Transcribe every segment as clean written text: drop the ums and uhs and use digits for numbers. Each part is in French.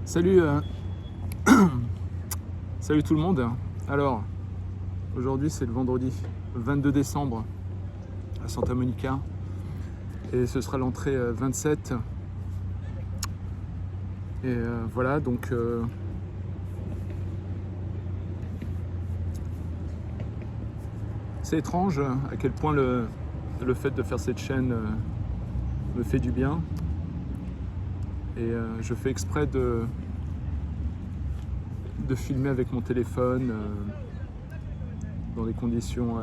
Salut, salut tout le monde. Alors, aujourd'hui c'est le vendredi 22 décembre à Santa Monica et ce sera l'entrée 27. Et voilà, donc c'est étrange à quel point le fait de faire cette chaîne me fait du bien. Et je fais exprès de filmer avec mon téléphone dans des conditions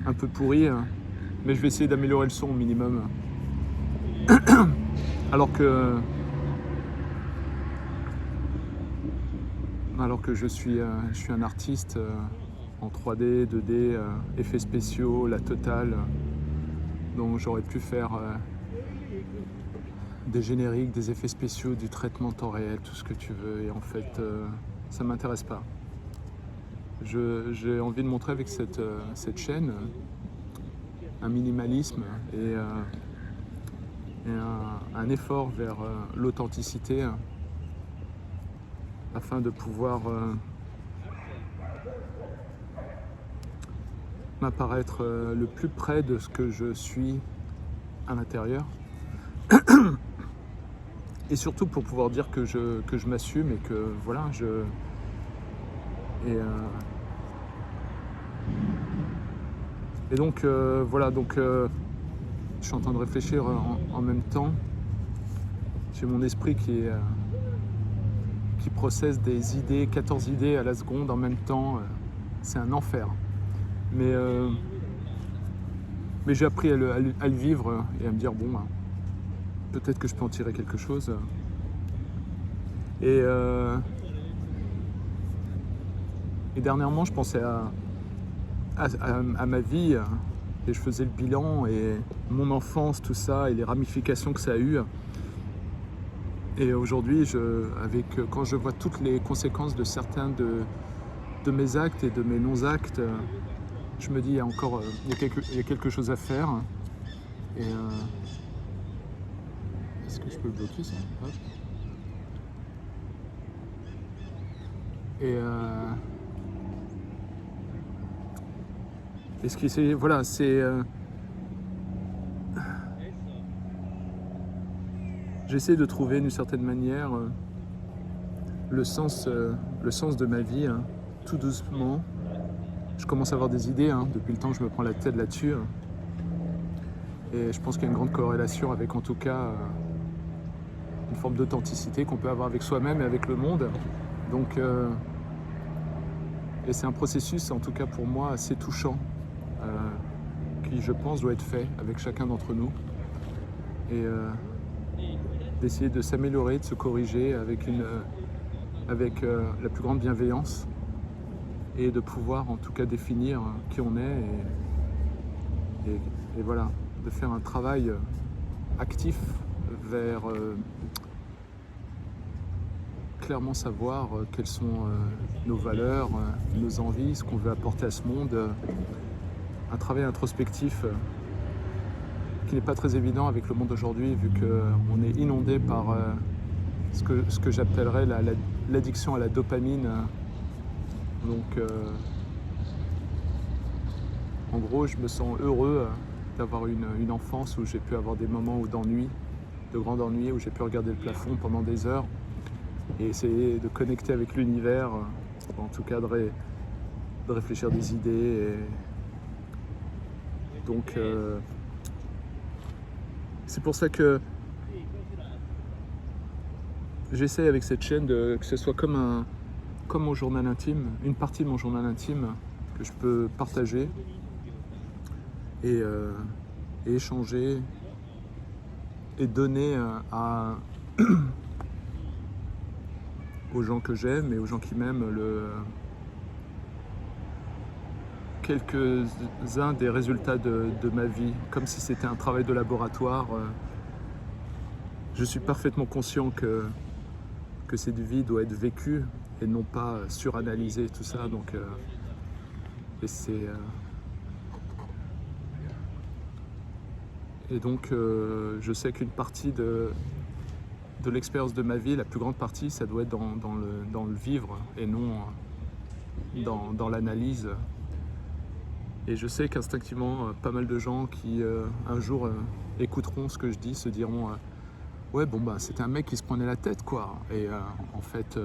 un peu pourries, mais je vais essayer d'améliorer le son au minimum. Alors que je suis un artiste en 3D, 2D, effets spéciaux, la totale. Donc j'aurais pu faire des génériques, des effets spéciaux, du traitement temps réel, tout ce que tu veux. Et en fait, ça ne m'intéresse pas. J'ai envie de montrer avec cette chaîne un minimalisme et un effort vers l'authenticité afin de pouvoir m'apparaître le plus près de ce que je suis à l'intérieur. Et surtout pour pouvoir dire que je m'assume et que voilà, et donc voilà, donc je suis en train de réfléchir en même temps. J'ai mon esprit qui processe des idées, 14 idées à la seconde en même temps. C'est un enfer. Mais j'ai appris à le vivre et à me dire bon, peut-être que je peux en tirer quelque chose. Et dernièrement, je pensais à ma vie et je faisais le bilan et mon enfance, tout ça et les ramifications que ça a eu. Et aujourd'hui, quand je vois toutes les conséquences de certains de mes actes et de mes non-actes, je me dis il y a quelque chose à faire. Et est-ce que je peux le bloquer ça? Hop. Et ce qui c'est voilà, c'est j'essaie de trouver d'une certaine manière le sens de ma vie, tout doucement. Je commence à avoir des idées depuis le temps que je me prends la tête là-dessus. Et je pense qu'il y a une grande corrélation avec, en tout cas, une forme d'authenticité qu'on peut avoir avec soi-même et avec le monde. Donc, et c'est un processus, en tout cas pour moi, assez touchant, qui, je pense, doit être fait avec chacun d'entre nous. Et d'essayer de s'améliorer, de se corriger avec la plus grande bienveillance et de pouvoir, en tout cas, définir qui on est et voilà, de faire un travail actif vers clairement savoir quelles sont nos valeurs, nos envies, ce qu'on veut apporter à ce monde. Un travail introspectif qui n'est pas très évident avec le monde d'aujourd'hui, vu qu'on est inondé par ce que j'appellerais l'addiction à la dopamine. Donc, en gros, je me sens heureux d'avoir une enfance où j'ai pu avoir des moments d'ennui, de grand ennui, où j'ai pu regarder le plafond pendant des heures et essayer de connecter avec l'univers, en tout cas de réfléchir des idées. Donc, c'est pour ça que j'essaie avec cette chaîne que ce soit comme mon journal intime, une partie de mon journal intime que je peux partager et échanger et donner aux gens que j'aime et aux gens qui m'aiment quelques-uns des résultats de ma vie, comme si c'était un travail de laboratoire. Je suis parfaitement conscient que cette vie doit être vécue et non pas suranalysée, tout ça. Donc, et donc, je sais qu'une partie de de l'expérience de ma vie, la plus grande partie, ça doit être dans le vivre et non dans l'analyse. Et je sais qu'instinctivement, pas mal de gens qui un jour écouteront ce que je dis se diront ouais, bon, bah, c'était un mec qui se prenait la tête, quoi. Et en fait,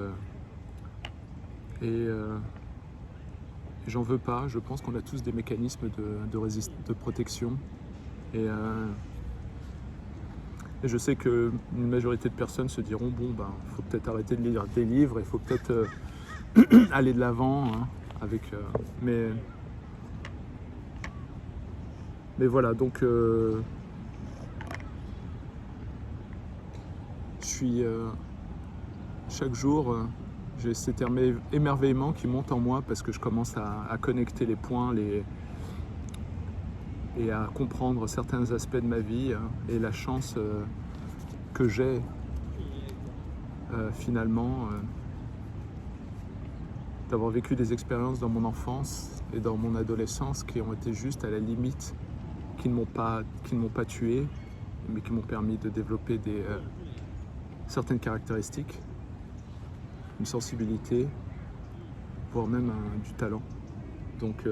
j'en veux pas. Je pense qu'on a tous des mécanismes de protection. Et je sais qu'une majorité de personnes se diront bon, ben, faut peut-être arrêter de lire des livres, il faut peut-être aller de l'avant, hein, avec. Mais voilà, donc je suis chaque jour, j'ai cet émerveillement qui monte en moi parce que je commence à connecter les points et à comprendre certains aspects de ma vie, hein, et la chance que j'ai finalement d'avoir vécu des expériences dans mon enfance et dans mon adolescence qui ont été juste à la limite, qui ne m'ont pas tué, mais qui m'ont permis de développer certaines caractéristiques, une sensibilité, voire même du talent. Donc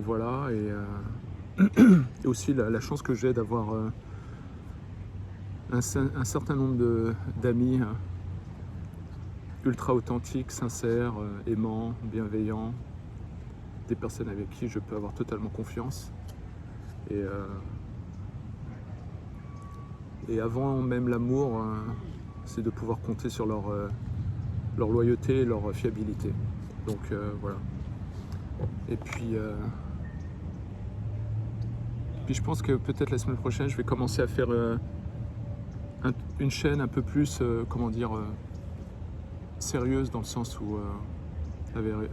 voilà, et aussi la chance que j'ai d'avoir un certain nombre d'amis ultra authentiques, sincères, aimants, bienveillants, des personnes avec qui je peux avoir totalement confiance. Et avant même l'amour, c'est de pouvoir compter sur leur loyauté et leur fiabilité. Donc voilà. Et puis je pense que peut-être la semaine prochaine, je vais commencer à faire une chaîne un peu plus, sérieuse, dans le sens où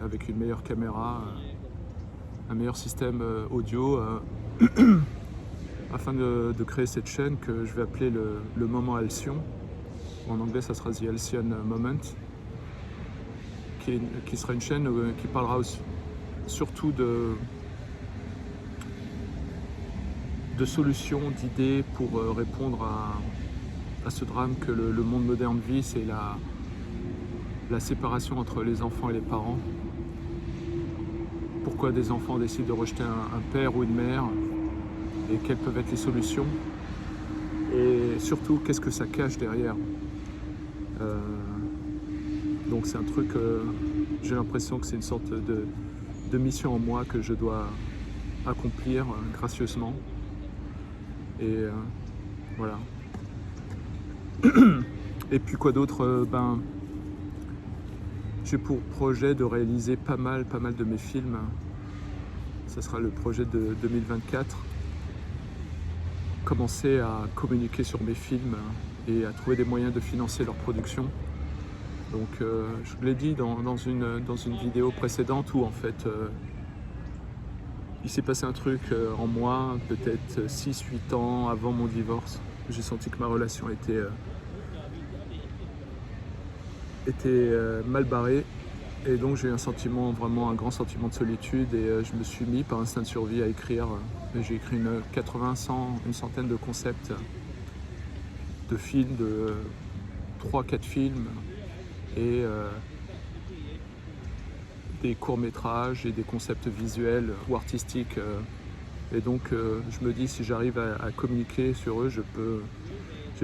avec une meilleure caméra, un meilleur système audio, afin de créer cette chaîne que je vais appeler le moment Halcyon. En anglais, ça sera The Halcyon Moment, qui sera une chaîne qui parlera aussi, surtout de solutions, d'idées pour répondre à ce drame que le monde moderne vit, c'est la séparation entre les enfants et les parents. Pourquoi des enfants décident de rejeter un père ou une mère, et quelles peuvent être les solutions, et surtout qu'est-ce que ça cache derrière. Donc c'est un truc, j'ai l'impression que c'est une sorte de mission en moi que je dois accomplir gracieusement. Et voilà. Et puis quoi d'autre, j'ai pour projet de réaliser pas mal de mes films. Ça sera le projet de 2024. Commencer à communiquer sur mes films et à trouver des moyens de financer leur production. Donc je l'ai dit dans une vidéo précédente où en fait il s'est passé un truc en moi, peut-être 6-8 ans avant mon divorce. J'ai senti que ma relation était mal barrée, et donc j'ai eu un grand sentiment de solitude, et je me suis mis par instinct de survie à écrire. J'ai écrit une centaine de concepts de films, de 3-4 films, et des courts-métrages et des concepts visuels ou artistiques. Et donc je me dis, si j'arrive à communiquer sur eux, j'ai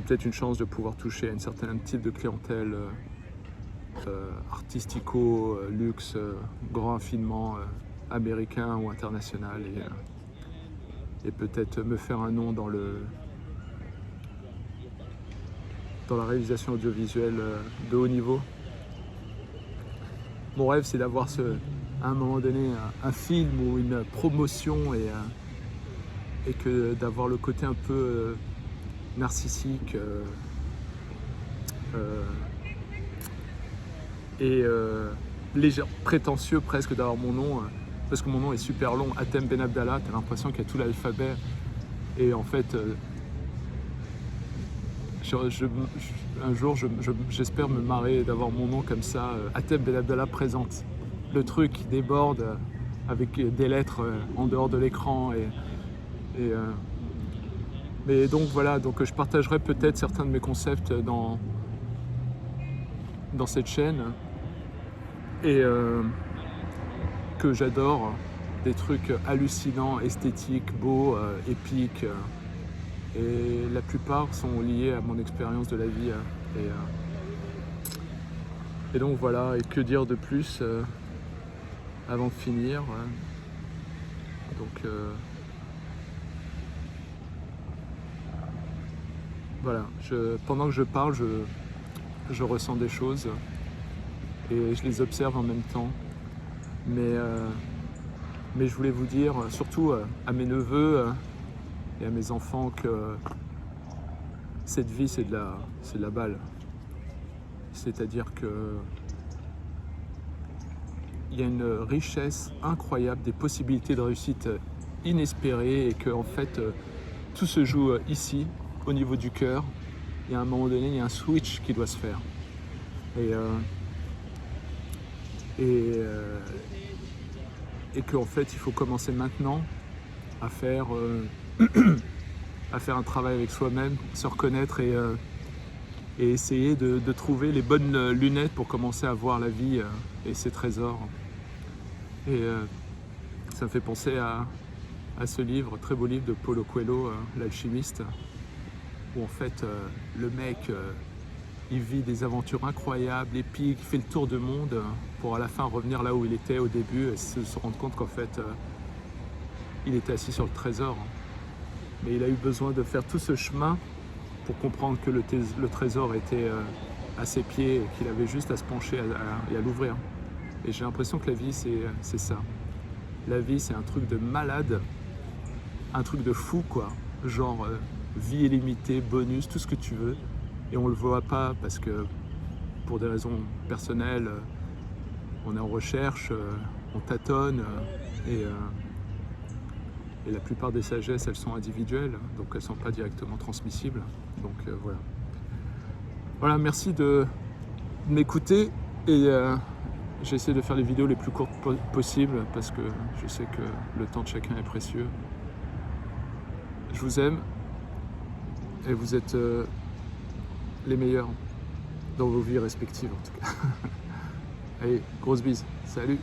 peut-être une chance de pouvoir toucher à un certain type de clientèle artistico, luxe, grand raffinement, américain ou international, et peut-être me faire un nom dans la réalisation audiovisuelle de haut niveau. Mon rêve, c'est d'avoir à un moment donné un film ou une promotion, et que d'avoir le côté un peu narcissique et prétentieux presque d'avoir mon nom, parce que mon nom est super long, Hatem Ben Abdallah. T'as l'impression qu'il y a tout l'alphabet, et en fait un jour j'espère me marrer d'avoir mon nom comme ça, Hatem Ben Abdallah présente. Le truc qui déborde avec des lettres en dehors de l'écran, Mais donc voilà, donc je partagerai peut-être certains de mes concepts dans cette chaîne et que j'adore, des trucs hallucinants, esthétiques, beaux, épiques, et la plupart sont liés à mon expérience de la vie, et donc voilà, et que dire de plus avant de finir, donc voilà, pendant que je parle, je ressens des choses et je les observe en même temps. Mais je voulais vous dire, surtout à mes neveux et à mes enfants, que cette vie, c'est de la balle. C'est-à-dire que il y a une richesse incroyable, des possibilités de réussite inespérées, et que en fait, tout se joue ici, au niveau du cœur. Il y a un moment donné, il y a un switch qui doit se faire. Et qu'en fait, il faut commencer maintenant à faire un travail avec soi-même, se reconnaître et essayer de trouver les bonnes lunettes pour commencer à voir la vie et ses trésors. Et ça me fait penser à ce livre, très beau livre de Paulo Coelho, L'Alchimiste, où en fait le mec il vit des aventures incroyables, épiques, il fait le tour du monde pour à la fin revenir là où il était au début et se rendre compte qu'en fait il était assis sur le trésor. Mais il a eu besoin de faire tout ce chemin pour comprendre que le trésor était à ses pieds et qu'il avait juste à se pencher et à l'ouvrir. Et j'ai l'impression que la vie, c'est ça. La vie, c'est un truc de malade, un truc de fou, quoi. Genre vie illimitée, bonus, tout ce que tu veux. Et on le voit pas parce que pour des raisons personnelles, on est en recherche, on tâtonne, et la plupart des sagesses, elles sont individuelles, donc elles ne sont pas directement transmissibles. Donc voilà. Voilà, merci de m'écouter, et j'essaie de faire les vidéos les plus courtes possibles parce que je sais que le temps de chacun est précieux. Je vous aime et vous êtes les meilleurs dans vos vies respectives en tout cas. Allez, grosse bise, salut!